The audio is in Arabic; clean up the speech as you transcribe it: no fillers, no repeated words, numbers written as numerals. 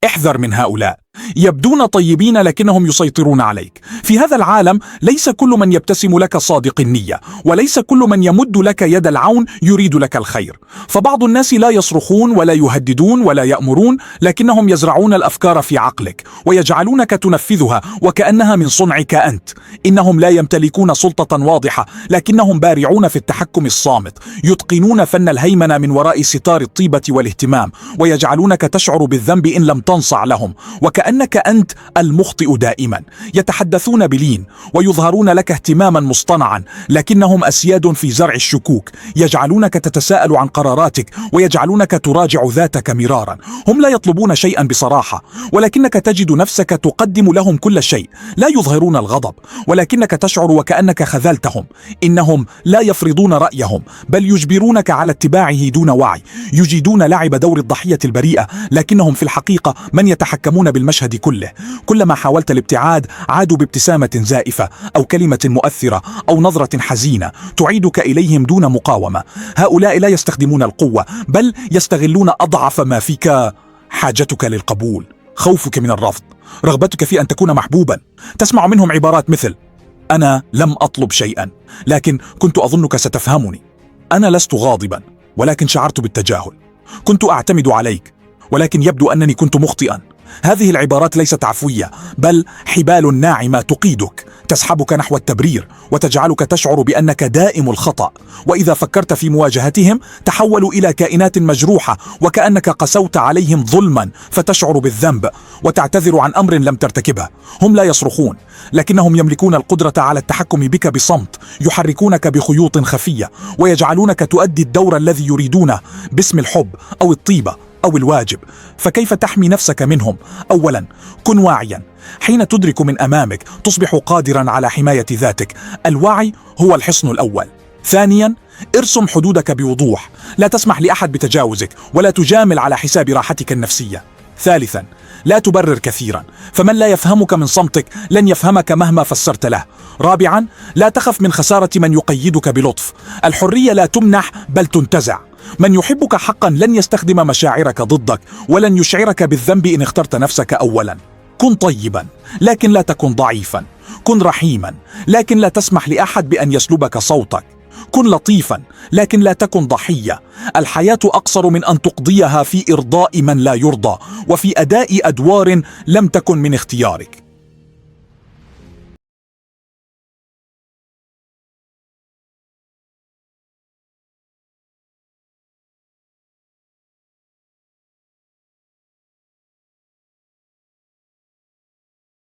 احذر من هؤلاء. يبدون طيبين لكنهم يسيطرون عليك. في هذا العالم ليس كل من يبتسم لك صادق النية، وليس كل من يمد لك يد العون يريد لك الخير. فبعض الناس لا يصرخون ولا يهددون ولا يأمرون، لكنهم يزرعون الأفكار في عقلك ويجعلونك تنفذها وكأنها من صنعك أنت. إنهم لا يمتلكون سلطة واضحة، لكنهم بارعون في التحكم الصامت، يتقنون فن الهيمنة من وراء ستار الطيبة والاهتمام، ويجعلونك تشعر بالذنب إن لم تنصع لهم، وكأنك أنت المخطئ دائما. يتحدثون بلين ويظهرون لك اهتماما مصطنعا، لكنهم أسياد في زرع الشكوك، يجعلونك تتساءل عن قراراتك ويجعلونك تراجع ذاتك مرارا. هم لا يطلبون شيئا بصراحة، ولكنك تجد نفسك تقدم لهم كل شيء. لا يظهرون الغضب، ولكنك تشعر وكأنك خذلتهم. إنهم لا يفرضون رأيهم، بل يجبرونك على اتباعه دون وعي. يجيدون لعب دور الضحية البريئة، لكنهم في الحقيقة من يتحكمون بالمشهد كله. كلما حاولت الابتعاد عادوا بابتسامة زائفة أو كلمة مؤثرة أو نظرة حزينة تعيدك إليهم دون مقاومة. هؤلاء لا يستخدمون القوة، بل يستغلون أضعف ما فيك: حاجتك للقبول، خوفك من الرفض، رغبتك في أن تكون محبوبا. تسمع منهم عبارات مثل: أنا لم أطلب شيئا، لكن كنت أظنك ستفهمني. أنا لست غاضبا، ولكن شعرت بالتجاهل. كنت أعتمد عليك، ولكن يبدو أنني كنت مخطئا. هذه العبارات ليست عفوية، بل حبال ناعمة تقيدك، تسحبك نحو التبرير وتجعلك تشعر بأنك دائم الخطأ. وإذا فكرت في مواجهتهم تحولوا إلى كائنات مجروحة، وكأنك قسوت عليهم ظلما فتشعر بالذنب وتعتذر عن أمر لم ترتكبه. هم لا يصرخون، لكنهم يملكون القدرة على التحكم بك بصمت. يحركونك بخيوط خفية ويجعلونك تؤدي الدور الذي يريدونه باسم الحب أو الطيبة أو الواجب. فكيف تحمي نفسك منهم؟ أولا، كن واعيا. حين تدرك من أمامك تصبح قادرا على حماية ذاتك. الوعي هو الحصن الأول. ثانيا، ارسم حدودك بوضوح. لا تسمح لأحد بتجاوزك، ولا تجامل على حساب راحتك النفسية. ثالثا، لا تبرر كثيرا، فمن لا يفهمك من صمتك لن يفهمك مهما فسرت له. رابعا، لا تخف من خسارة من يقيدك بلطف. الحرية لا تمنح بل تنتزع. من يحبك حقا لن يستخدم مشاعرك ضدك، ولن يشعرك بالذنب إن اخترت نفسك أولا. كن طيبا، لكن لا تكن ضعيفا. كن رحيما، لكن لا تسمح لأحد بأن يسلبك صوتك. كن لطيفا، لكن لا تكن ضحية. الحياة أقصر من أن تقضيها في إرضاء من لا يرضى، وفي أداء أدوار لم تكن من اختيارك.